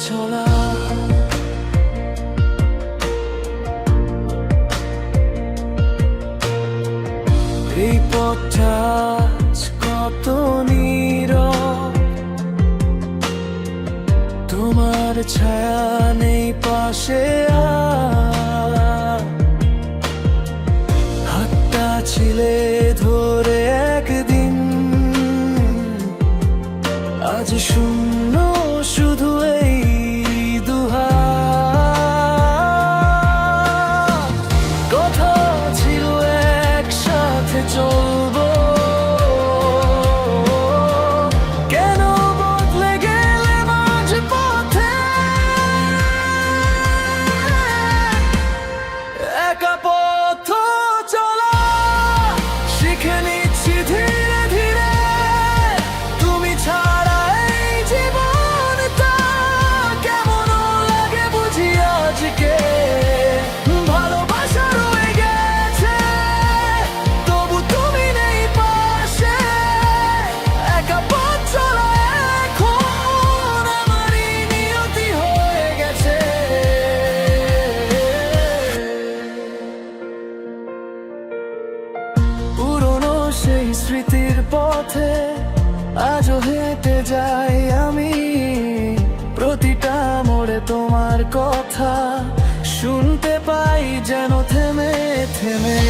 চলা। এই পথটা আজ কত নীরব, তোমার ছায়া নেই পাশে। হাতটা ছিলে ধরে একদিন, আজ শূন্য শুধু এই দুহাত। কথা ছিল একসাথে চলবো, কেন বদলে গেলে মাঝ পথে? একা পথ চলা শিখে নিচ্ছি ধীরে ধীরে, তুমি ছাড়া এই জীবনটা কেমন লাগে বুঝি আজকে। ভালোবাসা রয়ে গেছে তবু তুমি নেই পাশে, একা পথ চলা এখন আমারই নিয়তি হয়ে গেছে। পুরনো সেই স্মৃতির পথে আজও হেঁটে যাই আমি, প্রতিটা মোড়ে তোমার কথা শুনতে পাই যেন থেমে থেমে।